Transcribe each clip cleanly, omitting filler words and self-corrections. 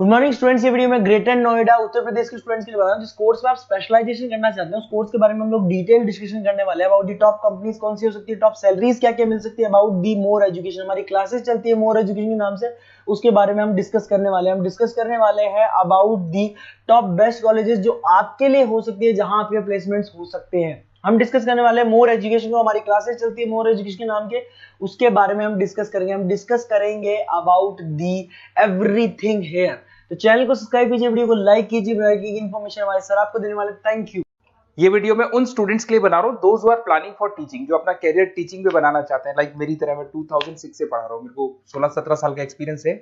Good morning students. ये video में greater Noida Uttar Pradesh के स्टूडेंट्स के लिए बता रहा हूं जिस कोर्स में आप स्पेशलाइजेशन करना चाहते हैं उस कोर्स के बारे में हम लोग डिटेल डिस्कशन करने वाले हैं। अबाउट दी टॉप कंपनीज कौन सी हो सकती है, टॉप सैलरीज क्या क्या मिल सकती है, अबाउट दी मोर एजुकेशन, हमारी क्लासेस चलती है मोर एजुकेशन के नाम से, उसके बारे में हम डिस्कस करने वाले हैं। हम डिस्कस करने वाले हैं about the top best colleges जो आपके लिए हो सकती है, जहां आपके प्लेसमेंट्स हो सकते हैं। हम डिस्कस करने वाले हैं मोर एजुकेशन को, हमारी क्लासेस चलती है मोर एजुकेशन के नाम के, उसके बारे में हम डिस्कस करेंगे। हम डिस्कस करेंगे अबाउट दी एवरीथिंग हेयर। तो चैनल को सब्सक्राइब कीजिए, वीडियो को लाइक कीजिए, इन्फॉर्मेशन हमारे सर आपको देने वाले। Thank you. ये वीडियो मैं उन स्टूडेंट्स के लिए बना रहा हूँ those who are planning for teaching, जो अपना कैरियर टीचिंग में बनाना चाहते हैं। लाइक मेरी तरह मैं 2006 से पढ़ा रहा हूँ, मेरे को 16-17 साल का एक्सपीरियंस है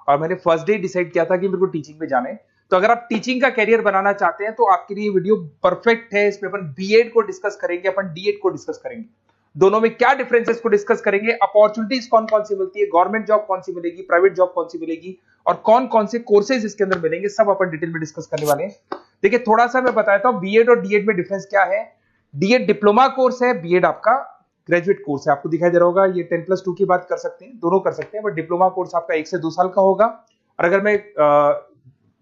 और मैंने फर्स्ट डे डिसाइड किया था कि मेरे को टीचिंग में जाना है। तो अगर आप टीचिंग का कैरियर बनाना चाहते हैं तो आपके लिए वीडियो परफेक्ट है। इसमें अपन बीएड को डिस्कस करेंगे, अपन डीएड को डिस्कस करेंगे, दोनों में क्या डिफरेंसेस को डिस्कस करेंगे, अपॉर्चुनिटीज कौन कौन सी मिलती है, गवर्नमेंट जॉब कौन सी मिलेगी, प्राइवेट जॉब कौन सी मिलेगी और कौन कौन से कोर्सेज इसके अंदर मिलेंगे, सब अपन डिटेल में डिस्कस करने वाले हैं। देखिए थोड़ा सा मैं बताता हूं बीएड और डीएड में डिफरेंस क्या है। डीएड डिप्लोमा कोर्स है, बीएड आपका ग्रेजुएट कोर्स है। आपको दिखाई दे रहा होगा ये 10+2 की बात कर सकते हैं, दोनों कर सकते हैं, बट डिप्लोमा कोर्स आपका 1 से 2 साल का होगा और अगर मैं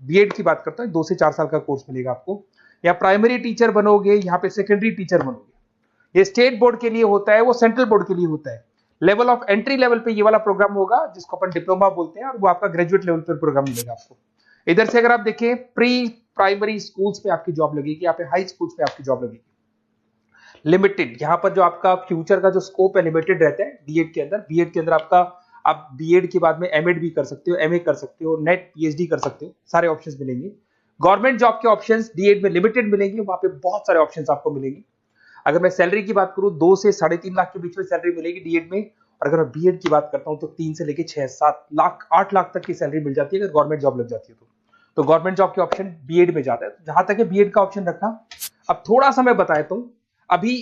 बीएड की बात करता हूं 2 से 4 साल का कोर्स मिलेगा आपको। या प्राइमरी टीचर बनोगे, यहाँ पे सेकेंडरी टीचर बनोगे। ये स्टेट बोर्ड के लिए होता है, वो सेंट्रल बोर्ड के लिए होता है। लेवल ऑफ एंट्री लेवल पे ये वाला प्रोग्राम होगा जिसको अपन डिप्लोमा बोलते हैं और वो आपका ग्रेजुएट लेवल पर प्रोग्राम मिलेगा आपको। इधर से अगर आप देखें प्री प्राइमरी स्कूल्स पे आपकी जॉब लगेगी, यहाँ पे हाई स्कूल्स पे आपकी जॉब लगेगी। लिमिटेड, यहाँ पर जो आपका फ्यूचर का जो स्कोप है लिमिटेड रहता है डीएड के अंदर। बीएड के अंदर आपका आप बीएड के बाद में एमएड भी कर सकते हो, एमए कर सकते हो, नेट पीएचडी कर सकते हो, सारे ऑप्शंस मिलेंगे। गवर्नमेंट जॉब के ऑप्शंस डीएड में लिमिटेड मिलेंगे, वहां पे बहुत सारे ऑप्शंस आपको मिलेंगे। अगर मैं सैलरी की बात करूं 2 से 3.5 लाख के बीच में सैलरी मिलेगी डीएड में, और अगर मैं बीएड की बात करता हूं तो 3 से लेके 6-7 लाख 8 लाख तक की सैलरी मिल जाती है अगर गवर्नमेंट जॉब लग जाती है तो गवर्नमेंट जॉब के ऑप्शन बीएड में जाता है। जहां तक है बीएड का ऑप्शन रखना। अब थोड़ा सा मैं बताता हूं, अभी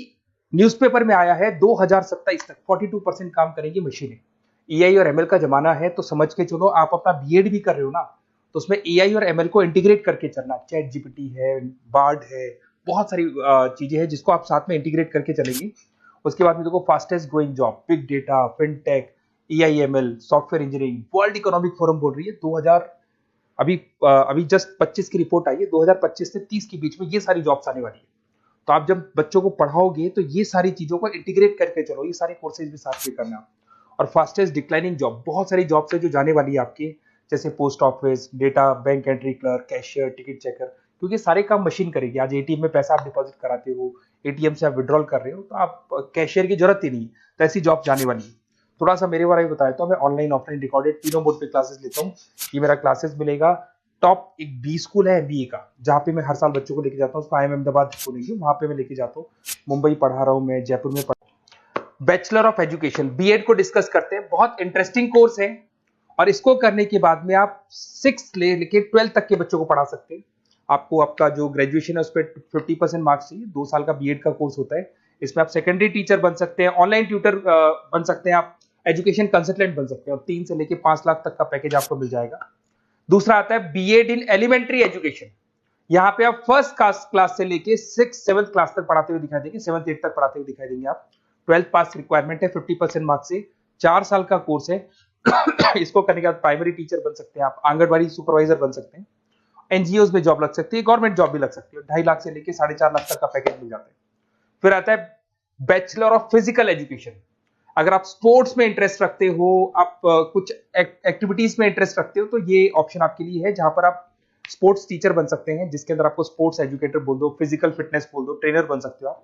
न्यूज़पेपर में आया है 2027 तक 42% काम करेंगी मशीनें। एआई और एमएल का जमाना है, तो समझ के चलो आप अपना बीएड भी कर रहे हो ना, तो उसमें एआई और एमएल को इंटीग्रेट करके चलना। चैट जीपीटी है, बार्ड है, बहुत सारी चीजें हैं जिसको आप साथ में इंटीग्रेट करके चलेंगे। उसके बाद में देखो fastest growing job, big data, fintech, AIML, software engineering. World economic forum बोल रही है 2000 अभी जस्ट 25 की रिपोर्ट आई है, 2025 से 30 के बीच में ये सारी जॉब्स आने वाली है। तो आप जब बच्चों को पढ़ाओगे तो ये सारी चीजों को इंटीग्रेट करके चलो, ये सारे कोर्सेज भी साथ में करना। और फास्टेस्ट डिक्लाइनिंग जॉब, बहुत सारी जॉब्स है जो जाने वाली है आपकी, जैसे post office, data, bank entry clerk, cashier, ticket checker, क्योंकि सारे काम मशीन करेगी। आज एटीएम में पैसा आप डिपॉजिट कराते हो, एटीएम से आप विड्रॉल कर रहे हो, तो आप कैशियर की जरूरत ही नहीं, तो ऐसी जॉब जाने वाली है। थोड़ा सा मेरे बारे में बताया तो मैं ऑनलाइन ऑफलाइन रिकॉर्डेड तीनों मोड पे क्लासेस लेता हूँ। ये मेरा क्लासेस मिलेगा टॉप एक बी स्कूल है एमबीए का, जहाँ पे मैं हर साल बच्चों को लेके जाता हूँ, उसको आईएम अहमदाबाद बोलेंगे, वहां पे मैं लेके जाता हूँ। मुंबई पढ़ा रहा हूँ मैं, जयपुर में बैचलर ऑफ एजुकेशन बीएड को डिस्कस करते हैं। बहुत इंटरेस्टिंग कोर्स है और इसको करने के बाद में आप 6 लेके 12 तक के बच्चों को पढ़ा सकते हैं। आपको आपका जो ग्रेजुएशन है उस पर 50% मार्क्स चाहिए। 2 साल का बीएड का कोर्स होता है। इसमें आप सेकेंडरी टीचर बन सकते हैं, ऑनलाइन ट्यूटर बन सकते हैं, आप एजुकेशन कंसल्टेंट बन सकते हैं और 3 से लेके 5 लाख तक का पैकेज आपको मिल जाएगा। दूसरा आता है बीएड इन एलिमेंट्री एजुकेशन। यहाँ पे आप फर्स्ट क्लास से लेके 6-7 क्लास तक पढ़ाते हुए दिखाई देंगे, 7-8 तक पढ़ाते हुए दिखाई देंगे आप। 12th पास रिक्वायरमेंट है, 50% मार्क्स से, 4 साल का कोर्स है। इसको करने के बाद प्राइमरी टीचर बन सकते हैं आप, आंगनबाड़ी सुपरवाइजर बन सकते हैं, एनजीओ में जॉब लग सकती है, गवर्नमेंट जॉब भी लग सकती है। 2.5 लाख से लेके 4.5 लाख तक का पैकेज मिल जाता है। फिर आता है बैचलर ऑफ फिजिकल एजुकेशन। अगर आप स्पोर्ट्स में इंटरेस्ट रखते हो, आप कुछ एक्टिविटीज में इंटरेस्ट रखते हो, तो ये ऑप्शन आपके लिए है, जहां पर आप स्पोर्ट्स टीचर बन सकते हैं, जिसके अंदर आपको स्पोर्ट्स एजुकेटर बोल दो, फिजिकल फिटनेस बोल दो, ट्रेनर बन सकते हो आप।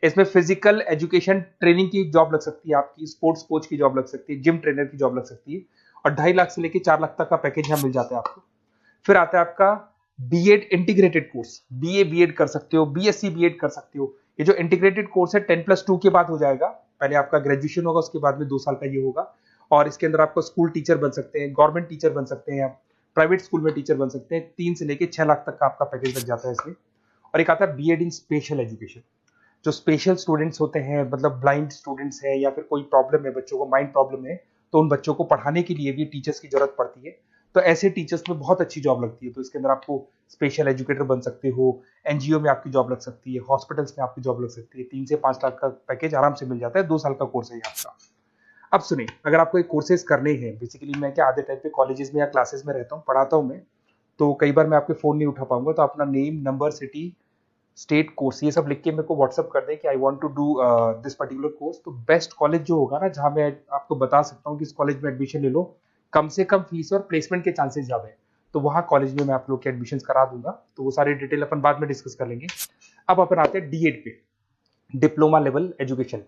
इसमें फिजिकल एजुकेशन ट्रेनिंग की जॉब लग सकती है आपकी, स्पोर्ट्स कोच की जॉब लग सकती है, जिम ट्रेनर की जॉब लग सकती है और 2.5 लाख से लेके 4 लाख तक का पैकेज यहाँ मिल जाता है आपको। फिर आता है आपका BEd integrated course, BA BEd कर सकते हो, बीएससी बीएड कर सकते हो। ये जो इंटीग्रेटेड कोर्स है 10+2 के बाद हो जाएगा। पहले आपका ग्रेजुएशन होगा, उसके बाद में 2 साल का ये होगा और इसके अंदर आपको स्कूल टीचर बन सकते हैं, गवर्नमेंट टीचर बन सकते हैं, आप प्राइवेट स्कूल में टीचर बन सकते हैं। 3 से लेके 6 लाख तक का आपका पैकेज लग जाता है इसमें। और एक आता है बीएड इन स्पेशल एजुकेशन। जो स्पेशल स्टूडेंट्स होते हैं, मतलब ब्लाइंड स्टूडेंट्स हैं या फिर कोई प्रॉब्लम है बच्चों को, माइंड प्रॉब्लम है, तो उन बच्चों को पढ़ाने के लिए भी टीचर्स की जरूरत पड़ती है। तो ऐसे टीचर्स में बहुत अच्छी जॉब लगती है। तो इसके अंदर आपको स्पेशल एजुकेटर बन सकते हो, एनजीओ में आपकी जॉब लग सकती है, हॉस्पिटल्स में आपकी जॉब लग सकती है। 3 से 5 लाख का पैकेज आराम से मिल जाता है। 2 साल का कोर्स है आपका। अब सुनिए, अगर आपको एक कोर्सेज करने हैं, बेसिकली मैं क्या आधे टाइम पे कॉलेजेस में या क्लासेस में रहता हूँ, पढ़ाता हूँ मैं, तो कई बार मैं आपके फोन नहीं उठा पाऊंगा, तो अपना name, number, city, state, course, ये सब लिख के मेरे को व्हाट्सअप कर दें कि I want to do this particular course. तो बेस्ट कॉलेज जो होगा ना, जहां मैं आपको बता सकता हूँ कि इस कॉलेज में एडमिशन ले लो, कम से कम फीस और प्लेसमेंट के चांसेस ज्यादा है, तो वहाँ कॉलेज में मैं आप लोग के एडमिशन करा दूंगा। तो वो सारी डिटेल अपन बाद में डिस्कस कर लेंगे। अब अपन आते हैं D.Ed पे, डिप्लोमा लेवल एजुकेशन।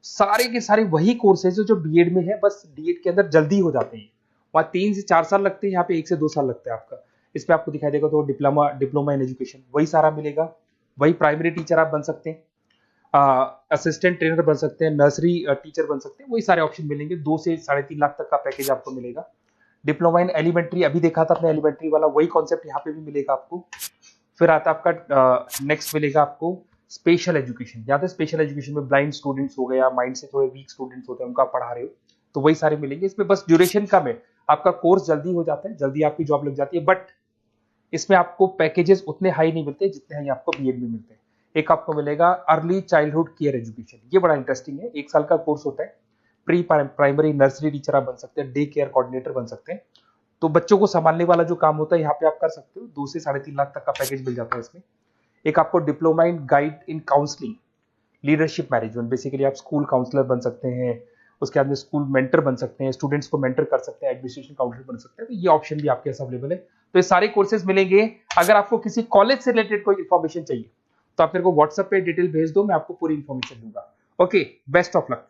सारे के सारे वही कोर्सेज जो B.Ed में है, बस D.Ed के अंदर जल्दी हो जाते हैं। वहाँ 3 से 4 साल लगते हैं, यहाँ पे 1 से 2 साल लगता है आपका। इसमें आपको दिखाई देगा तो डिप्लोमा इन एजुकेशन वही सारा मिलेगा। वही प्राइमरी टीचर आप बन सकते हैं, असिस्टेंट ट्रेनर बन सकते हैं, नर्सरी टीचर बन सकते हैं, वही सारे ऑप्शन मिलेंगे। 2 से 3.5 लाख तक का पैकेज आपको मिलेगा। डिप्लोमा इन एलिमेंट्री अभी देखा था अपने, एलिमेंट्री वाला वही कॉन्सेप्ट यहाँ पे भी मिलेगा आपको। फिर आता आपका नेक्स्ट मिलेगा आपको स्पेशल एजुकेशन। यहाँ पे स्पेशल एजुकेशन में ब्लाइंड स्टूडेंट्स हो गए या माइंड से थोड़े वीक स्टूडेंट्स होते हैं, उनको आप पढ़ा रहे हो, तो वही सारे मिलेंगे। इसमें बस ड्यूरेशन कम है, आपका कोर्स जल्दी हो जाता है, जल्दी आपकी जॉब लग जाती है, बट इसमें आपको पैकेजेस उतने हाई नहीं मिलते जितने हैं आपको B.Ed में मिलते हैं। एक आपको मिलेगा अर्ली चाइल्डहुड केयर एजुकेशन, ये बड़ा इंटरेस्टिंग है। 1 साल का कोर्स होता है। प्री प्राइमरी नर्सरी टीचर आप बन सकते हैं, डे केयर कोऑर्डिनेटर बन सकते हैं। तो बच्चों को संभालने वाला जो काम होता है यहाँ पे आप कर सकते हो। 2 से 3.5 लाख तक का पैकेज मिल जाता है इसमें। एक आपको diploma in guide in counselling leadership management, basically आप स्कूल काउंसलर बन सकते हैं, उसके बाद में स्कूल मेंटर बन सकते हैं, स्टूडेंट्स को मेंटर कर सकते हैं, एडमिनिस्ट्रेशन काउंसलर बन सकते हैं। तो ये ऑप्शन भी आपके पास अवेलेबल है। तो ये सारे कोर्सेज मिलेंगे। अगर आपको किसी कॉलेज से रिलेटेड कोई इन्फॉर्मेशन चाहिए तो आप मेरे को व्हाट्सएप पे डिटेल भेज दो, मैं आपको पूरी इन्फॉर्मेशन दूंगा। Okay, best of luck.